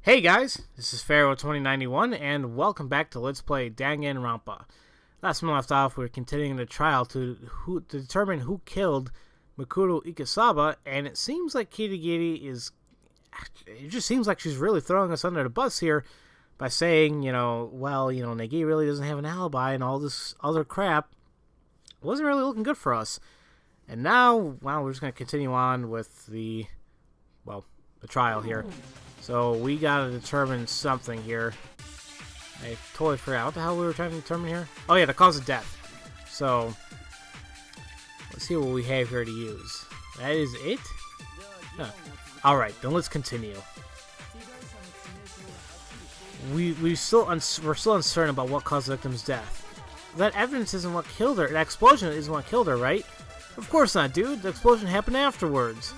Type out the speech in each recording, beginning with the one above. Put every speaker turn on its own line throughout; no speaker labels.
Hey guys, this is Pharaoh 2091 and welcome back to Let's Play Dangan Ronpa. Last time we left off, we were continuing the trial to determine who killed Mikuru Ikesaba, and it seems like Kirigiri is... It just seems like she's really throwing us under the bus here by saying, Negi really doesn't have an alibi and all this other crap wasn't really looking good for us. And now, we're just going to continue on with the trial here. So we gotta determine something here. I totally forgot what the hell we were trying to determine here. Oh yeah, the cause of death. So let's see what we have here to use. That is it? Huh. Alright, then let's continue. We're still uncertain about what caused the victim's death. That evidence isn't what killed her. That explosion isn't what killed her, right? Of course not, dude. The explosion happened afterwards.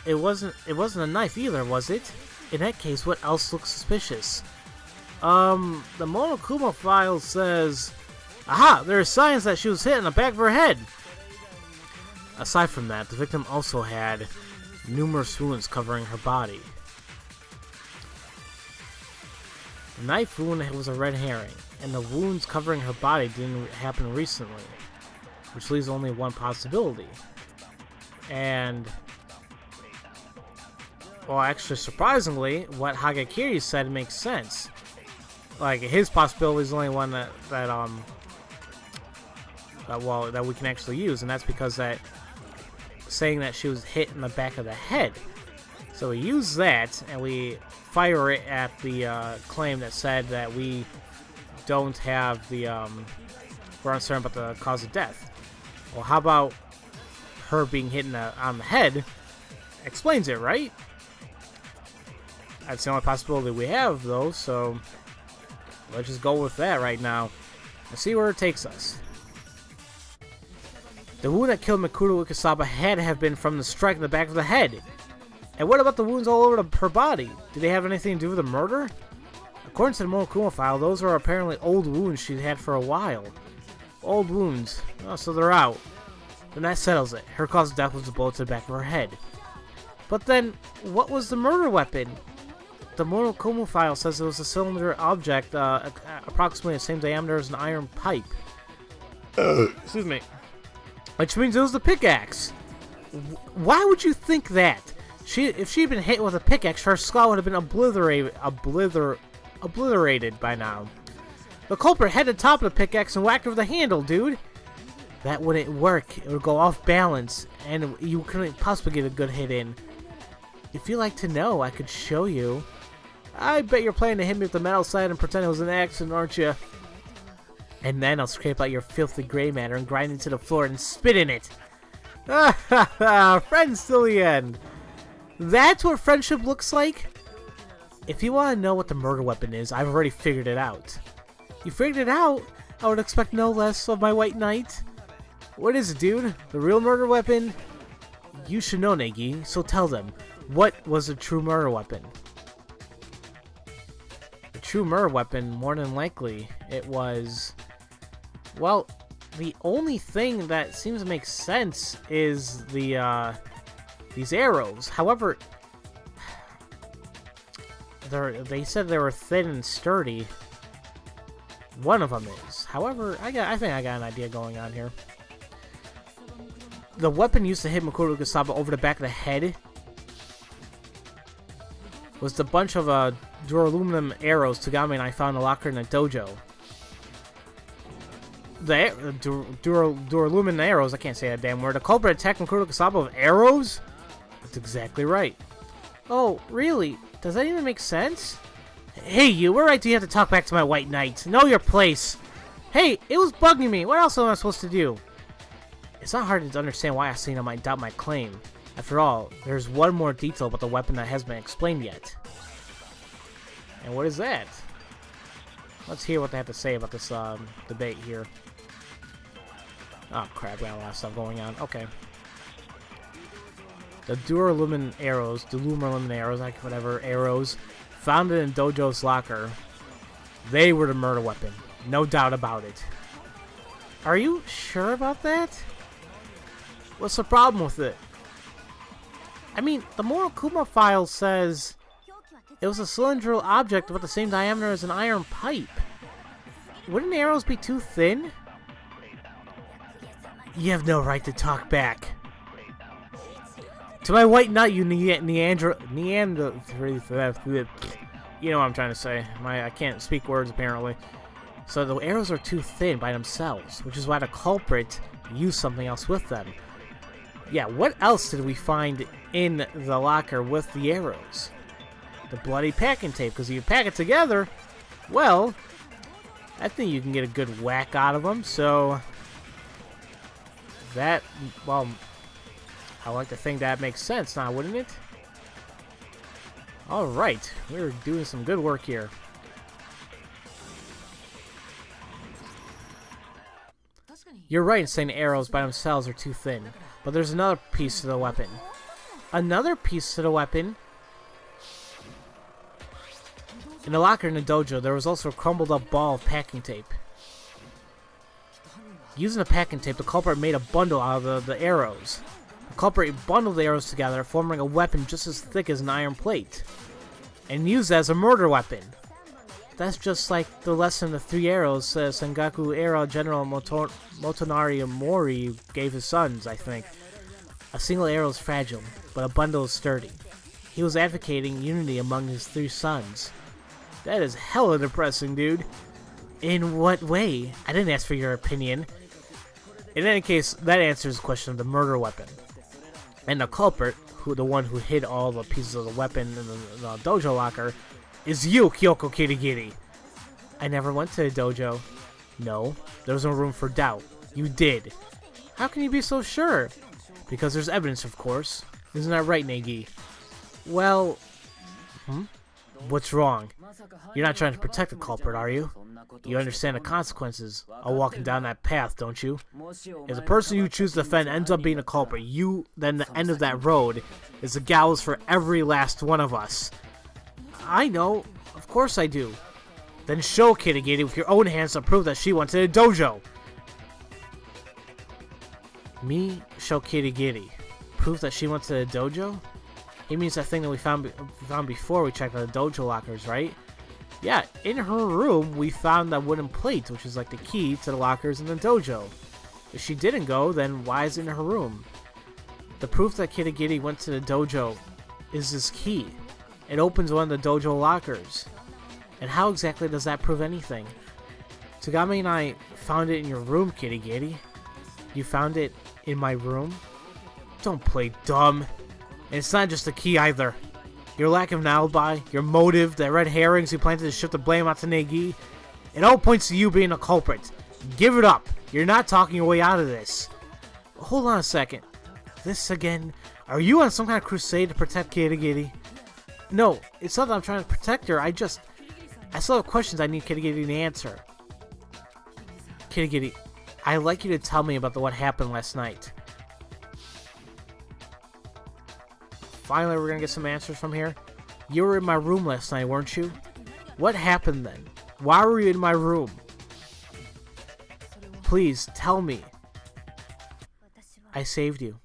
It wasn't a knife either, was it? In that case, what else looks suspicious? The Monokuma file says... Aha! There are signs that she was hit in the back of her head! Aside from that, the victim also had numerous wounds covering her body. The knife wound was a red herring, and the wounds covering her body didn't happen recently, which leaves only one possibility. And... well, actually, surprisingly, what Hagakiri said makes sense. Like, his possibility is the only one that we can actually use, and that's because saying that she was hit in the back of the head. So we use that, and we fire it at the claim that said that we don't have the, we're uncertain about the cause of death. Well, how about her being hit on the head explains it, right? That's the only possibility we have, though, so let's just go with that right now and see where it takes us. The wound that killed Mikuru Ikesaba had to have been from the strike in the back of the head. And what about the wounds all over her body? Do they have anything to do with the murder? According to the Monokuma file, those are apparently old wounds she'd had for a while. Old wounds. Oh, so they're out. Then that settles it. Her cause of death was a bullet to the back of her head. But then, what was the murder weapon? The Monokuma file says it was a cylinder object, approximately the same diameter as an iron pipe. Excuse me. Which means it was the pickaxe. Why would you think that? If she'd been hit with a pickaxe, her skull would have been obliterated by now. The culprit had the top of the pickaxe and whacked her with the handle, dude. That wouldn't work. It would go off balance, and you couldn't possibly get a good hit in. If you'd like to know, I could show you. I bet you're planning to hit me with the metal side and pretend it was an accident, aren't you? And then I'll scrape out your filthy gray matter and grind it to the floor and spit in it. Friends till the end. That's what friendship looks like? If you want to know what the murder weapon is, I've already figured it out. You figured it out? I would expect no less of my white knight. What is it, dude? The real murder weapon? You should know, Negi, so tell them. What was the true murder weapon? The true murder weapon, more than likely, it was... well, the only thing that seems to make sense is the, these arrows. However, they said they were thin and sturdy. One of them is. However, I think I got an idea going on here. The weapon used to hit Mikuru Ikesaba over the back of the head was the bunch of duraluminum arrows Tagami and I found in the locker in the dojo. The duraluminum arrows, I can't say that damn word. The culprit attacked Mikuru Ikesaba with arrows? That's exactly right. Oh, really? Does that even make sense? Hey, you, what right do you have to talk back to my white knight? Know your place. Hey, it was bugging me. What else am I supposed to do? It's not hard to understand why Asuna might doubt my claim. After all, there's one more detail about the weapon that hasn't been explained yet. And what is that? Let's hear what they have to say about this debate here. Oh crap, we got a lot of stuff going on. Okay. The duralumin arrows, like whatever, arrows, found in Dojo's locker. They were the murder weapon. No doubt about it. Are you sure about that? What's the problem with it? I mean, the Monokuma file says It was a cylindrical object about the same diameter as an iron pipe. Wouldn't arrows be too thin? You have no right to talk back. To my white knight, you Neander... You know what I'm trying to say. I can't speak words, apparently. So the arrows are too thin by themselves, which is why the culprit used something else with them. Yeah, what else did we find in the locker with the arrows? The bloody packing tape, because if you pack it together, well, I think you can get a good whack out of them, so... That, well... I like to think that makes sense now, wouldn't it? Alright, we're doing some good work here. You're right in saying arrows by themselves are too thin, but there's another piece to the weapon. Another piece to the weapon? In the locker in the dojo, there was also a crumbled up ball of packing tape. Using the packing tape, the culprit made a bundle out of the arrows. The culprit bundled the arrows together, forming a weapon just as thick as an iron plate, and used it as a murder weapon. That's just like the lesson the 3 arrows Sengaku era General Motonari Mori gave his sons, I think. A single arrow is fragile, but a bundle is sturdy. He was advocating unity among his 3 sons. That is hella depressing, dude. In what way? I didn't ask for your opinion. In any case, that answers the question of the murder weapon. And the culprit, the one who hid all the pieces of the weapon in the dojo locker, is you, Kyoko Kirigiri. I never went to the dojo. No, there was no room for doubt. You did. How can you be so sure? Because there's evidence, of course. Isn't that right, Negi? Well... What's wrong? You're not trying to protect the culprit, are you? You understand the consequences of walking down that path, don't you? If the person you choose to defend ends up being a culprit, then the end of that road is the gallows for every last one of us. I know. Of course I do. Then show Kirigiri with your own hands to prove that she went to the dojo. Me show Kirigiri. Prove that she went to the dojo? He means that thing that we found before we checked the dojo lockers, right? Yeah, in her room, we found that wooden plate, which is like the key to the lockers in the dojo. If she didn't go, then why is it in her room? The proof that Kirigiri went to the dojo is this key. It opens one of the dojo lockers. And how exactly does that prove anything? Tsugami and I found it in your room, Kirigiri. You found it in my room? Don't play dumb. And it's not just the key either. Your lack of an alibi, your motive, the red herrings you planted to shift the blame onto Negi, it all points to you being a culprit. Give it up. You're not talking your way out of this. Hold on a second. This again? Are you on some kind of crusade to protect Kirigiri? No, it's not that I'm trying to protect her. I still have questions I need Kirigiri to answer. Kirigiri, I'd like you to tell me about what happened last night. Finally, we're gonna get some answers from here. You were in my room last night, weren't you? What happened then? Why were you in my room? Please, tell me. I saved you.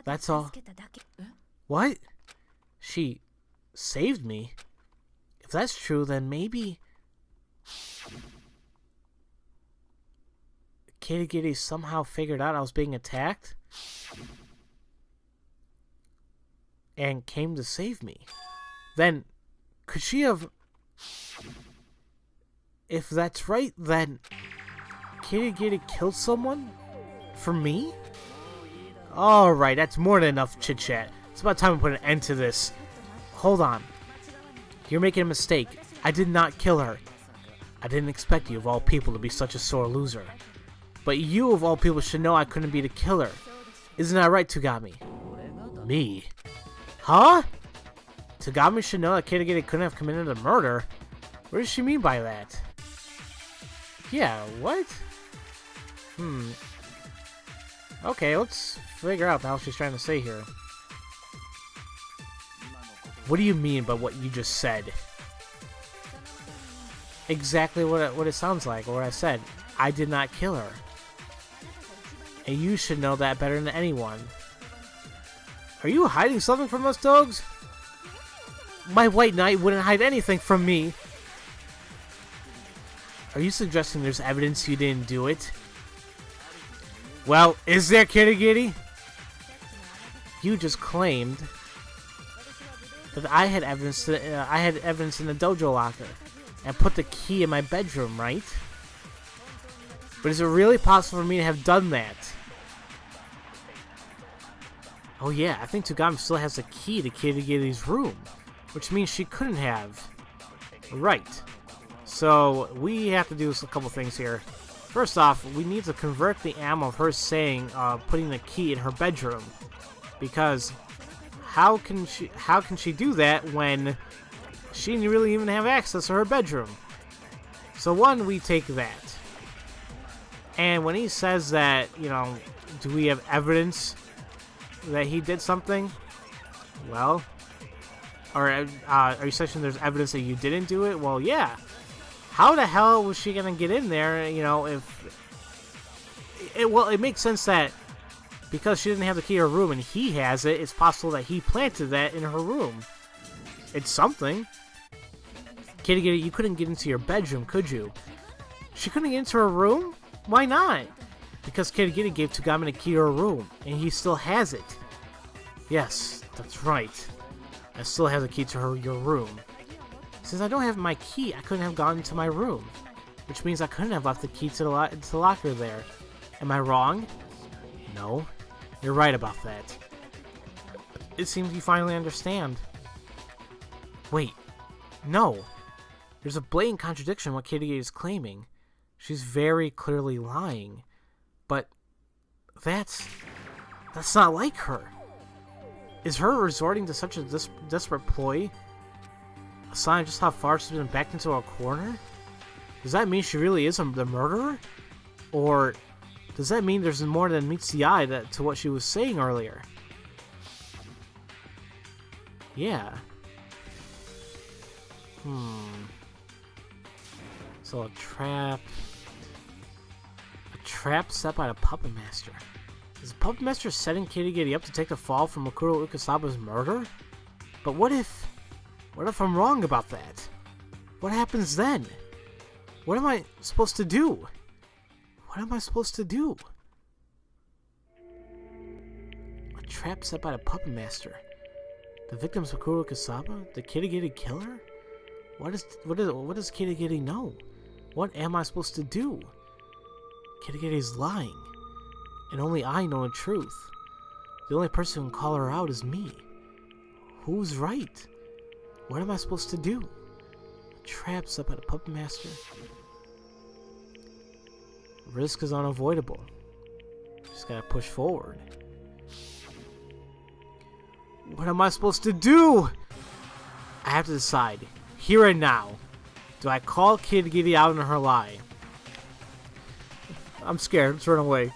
That's all. What? She saved me? If that's true, then maybe... Kirigiri somehow figured out I was being attacked? And came to save me. Then, could she have... If that's right, then... Kirigiri killed someone? For me? Alright, that's more than enough chit-chat. It's about time we put an end to this. Hold on. You're making a mistake. I did not kill her. I didn't expect you, of all people, to be such a sore loser. But you, of all people, should know I couldn't be the killer. Isn't that right, Tsugami? Me? Huh? Tsugami should know that Kirigiri couldn't have committed a murder? What does she mean by that? Yeah, what? Okay, let's figure out the hell she's trying to say here. What do you mean by what you just said? Exactly what it sounds like, or what I said. I did not kill her. And you should know that better than anyone. Are you hiding something from us, dogs? My White Knight wouldn't hide anything from me. Are you suggesting there's evidence you didn't do it? Well, is there, Kitty Kitty? You just claimed that I had evidence in the dojo locker and put the key in my bedroom, right? But is it really possible for me to have done that? Oh yeah, I think Togami still has the key to Kitty Kitty's room, which means she couldn't have. Right. So we have to do a couple things here. First off, we need to convert the ammo of her saying putting the key in her bedroom, because how can she do that when she didn't really even have access to her bedroom? So one, we take that. And when he says that, you know, do we have evidence that he did something? Well, or are you saying there's evidence that you didn't do it? Well, yeah. How the hell was she gonna get in there? You know, it makes sense that because she didn't have the key to her room and he has it, it's possible that he planted that in her room. It's something. Kitty Kitty, you couldn't get into your bedroom, could you? She couldn't get into her room? Why not? Because Kitty Kitty gave Togami the key to her room, and he still has it. Yes, that's right. I still have the key to your room. Since I don't have my key, I couldn't have gone into my room, which means I couldn't have left the key to the locker there. Am I wrong? No, you're right about that. It seems you finally understand. Wait, no. There's a blatant contradiction in what Kitty is claiming. She's very clearly lying, but that's not like her. Is her resorting to such a desperate ploy a sign of just how far she's been backed into a corner? Does that mean she really is the murderer? Or does that mean there's more than meets the eye to what she was saying earlier? Yeah. So a trap set by the Puppet Master. Is the Puppet Master setting Kitty Kitty up to take the fall from Makuro Ukasaba's murder? But what if I'm wrong about that? What happens then? What am I supposed to do? What am I supposed to do? A trap set by the Puppet Master. The victim's Makuro Ukasaba? The Kitty Kitty killer? What does Kitty Kitty know? What am I supposed to do? Kitty Kitty's lying, and only I know the truth. The only person who can call her out is me. Who's right? What am I supposed to do? A trap set by the Puppet Master. Risk is unavoidable. Just gotta push forward. What am I supposed to do? I have to decide, here and now. Do I call Kitty Kitty out on her lie? I'm scared. Let's run away.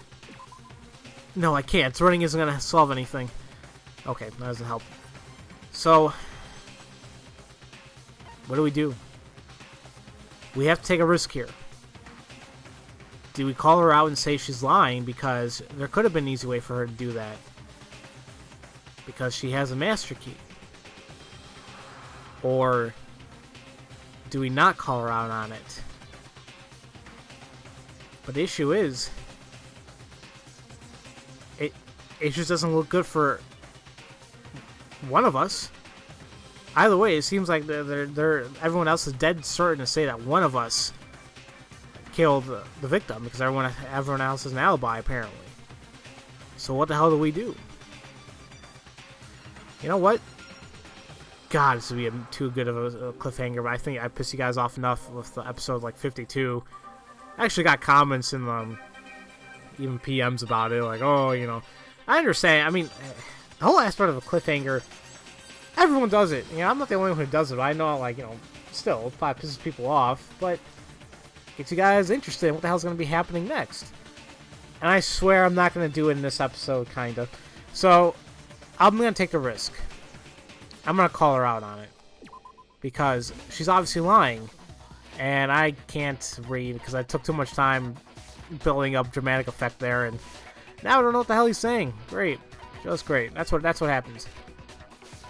No, I can't. Running isn't going to solve anything. Okay, that doesn't help. So, what do? We have to take a risk here. Do we call her out and say she's lying? Because there could have been an easy way for her to do that. Because she has a master key. Or do we not call her out on it? But the issue is, it just doesn't look good for one of us. Either way, it seems like everyone else is dead certain to say that one of us killed the victim, because everyone else has an alibi apparently. So what the hell do we do? You know what? God, this would be too good of a cliffhanger, but I think I pissed you guys off enough with the episode like 52. I actually got comments and even PMs about it, like, oh, you know, I understand. I mean, the whole aspect of a cliffhanger, everyone does it. You know, I'm not the only one who does it. I know, like, you know, still, it probably pisses people off, but gets you guys interested in what the hell's going to be happening next. And I swear I'm not going to do it in this episode, kind of. So, I'm going to take the risk. I'm going to call her out on it. Because she's obviously lying. And I can't read because I took too much time building up dramatic effect there, and now I don't know what the hell he's saying. Great. Just great. That's what happens.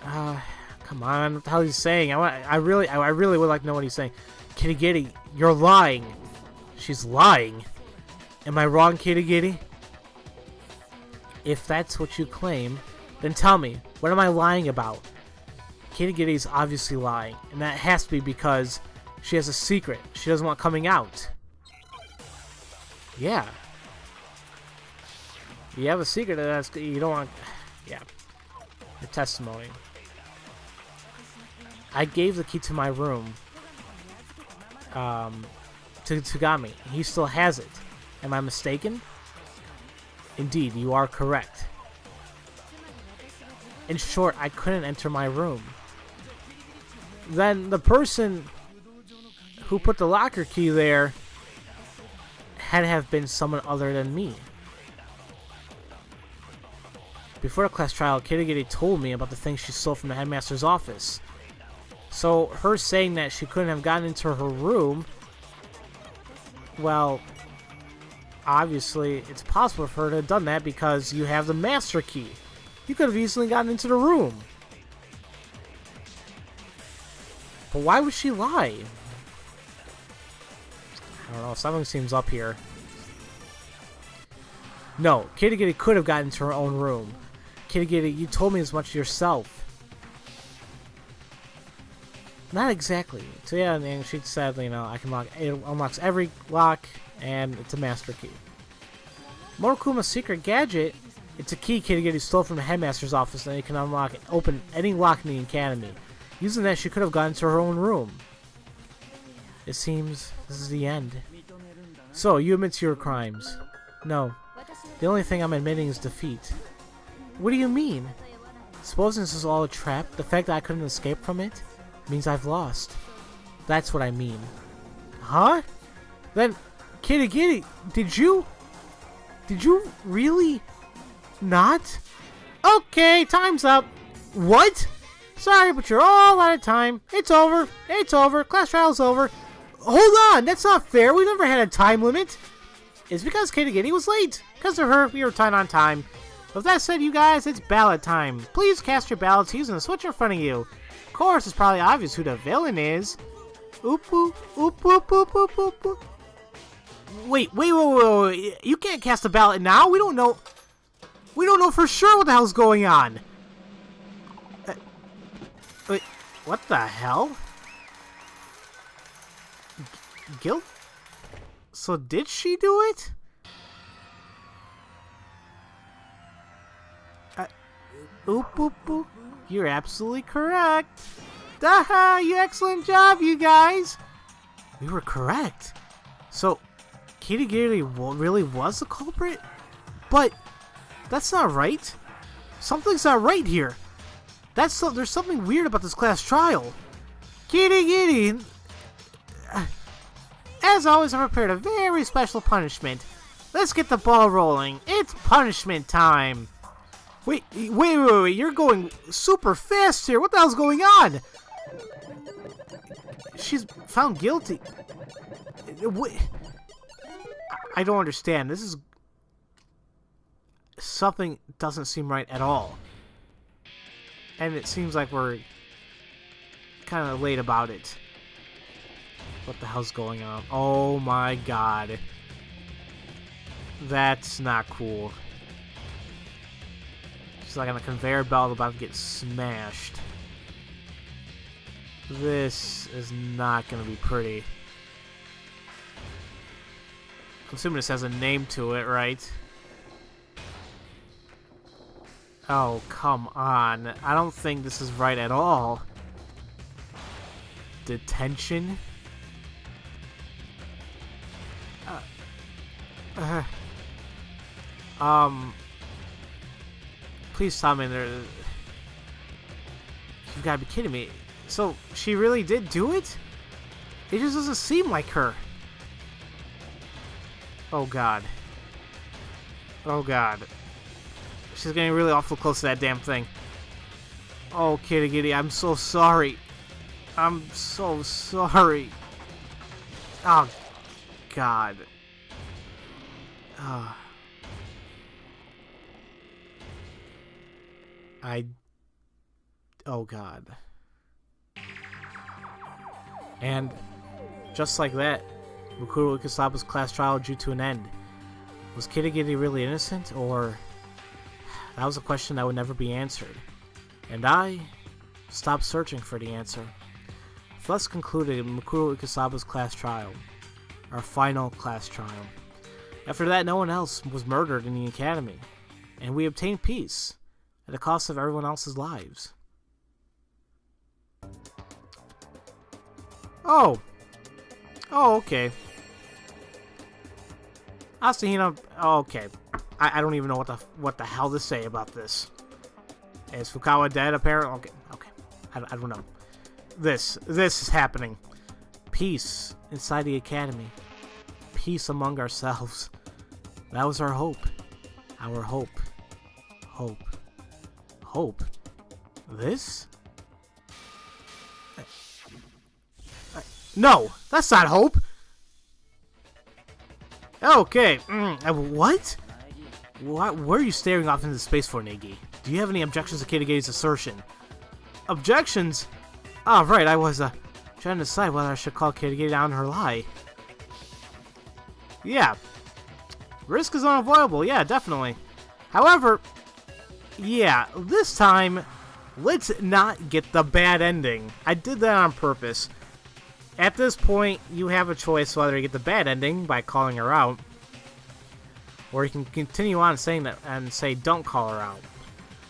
Come Come on, what the hell is he saying? I really would like to know what he's saying. Kitty Giddy, you're lying. She's lying. Am I wrong, Kitty Giddy? If that's what you claim, then tell me, what am I lying about? Kitty Giddy's obviously lying, and that has to be because she has a secret she doesn't want coming out. Yeah. You have a secret that you don't want... Yeah. Your testimony. I gave the key to my room to Tagami. He still has it. Am I mistaken? Indeed, you are correct. In short, I couldn't enter my room. Then the person who put the locker key there had to have been someone other than me. Before the class trial, Kitty Giddy told me about the things she stole from the headmaster's office. So, her saying that she couldn't have gotten into her room, well, obviously, it's possible for her to have done that because you have the master key. You could have easily gotten into the room. But why would she lie? I don't know, something seems up here. No, Kitty Giddy could have gotten into her own room. Kitty Giddy, you told me as much yourself. Not exactly. So yeah, and she said, you know, I can lock. It unlocks every lock, and it's a master key. Morokuma's secret gadget. It's a key Kitty Giddy stole from the headmaster's office, and it can unlock and open any lock in the academy. Using that, she could have gotten to her own room. It seems this is the end. So you admit to your crimes? No. The only thing I'm admitting is defeat. What do you mean? Supposing this is all a trap, the fact that I couldn't escape from it means I've lost. That's what I mean. Huh? Then, Kitty Giddy, did you really not? Okay, time's up. What? Sorry, but you're all out of time. It's over. It's over. Class trial's over. Hold on, that's not fair. We never had a time limit. It's because Kitty Giddy was late. Because of her, we were tight on time. With that said, you guys, it's ballot time. Please cast your ballots using the switch in front of you. Of course, it's probably obvious who the villain is. Oop, oop, oop, oop, oop, oop, oop, oop. Wait. You can't cast a ballot now. We don't know. We don't know for sure what the hell's going on. Wait, what the hell? Guilt? So did she do it? Oop, oop, oop. You're absolutely correct. Daha! You excellent job, you guys. We were correct. So, Kitty Giddy really was the culprit? But that's not right. Something's not right here. There's something weird about this class trial. Kitty Giddy. As always, I prepared a very special punishment. Let's get the ball rolling. It's punishment time. Wait, you're going super fast here. What the hell's going on? She's found guilty. I don't understand. This is... Something doesn't seem right at all. And it seems like we're kind of late about it. What the hell's going on? Oh my god. That's not cool. She's like on a conveyor belt about to get smashed. This is not going to be pretty. I'm assuming this has a name to it, right? Oh, come on. I don't think this is right at all. Detention? Please tell me there... You've got to be kidding me. So, she really did do it? It just doesn't seem like her. Oh, God. Oh, God. She's getting really awful close to that damn thing. Oh, Kitty Giddy, I'm so sorry. I'm so sorry. Oh, God. Oh, God. And just like that, Mukuro Ikesaba's class trial drew to an end. Was Kitagiri really innocent, or... That was a question that would never be answered. And I stopped searching for the answer. Thus concluded Mukuro Ikesaba's class trial. Our final class trial. After that, no one else was murdered in the academy. And we obtained peace, at the cost of everyone else's lives. Oh, okay. Asahina, okay. I don't even know what the hell to say about this. Is Fukawa dead, apparently? Okay. I don't know. This is happening. Peace inside the academy. Peace among ourselves. That was our hope. Our hope. Hope. Hope? This? No! That's not hope! Okay. What? What are you staring off into space for, Negi? Do you have any objections to Kitagiri's assertion? Objections? Ah, right, I was, trying to decide whether I should call Kitagiri on her lie. Yeah. Risk is unavoidable, yeah, definitely. However, yeah, this time, let's not get the bad ending. I did that on purpose. At this point, you have a choice whether you get the bad ending by calling her out, or you can continue on saying that and say don't call her out.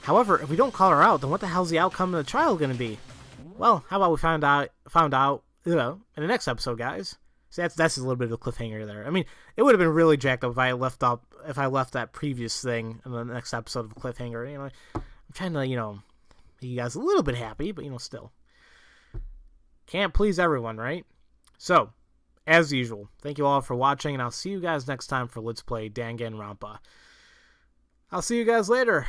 However, if we don't call her out, then what the hell's the outcome of the trial going to be? Well, how about we found out, in the next episode, guys. See, that's a little bit of a cliffhanger there. I mean, it would have been really jacked up if I left that previous thing in the next episode of a cliffhanger. You know, I'm trying to, make you guys a little bit happy, but still. Can't please everyone, right? So, as usual, thank you all for watching, and I'll see you guys next time for Let's Play Dangan Ronpa. I'll see you guys later.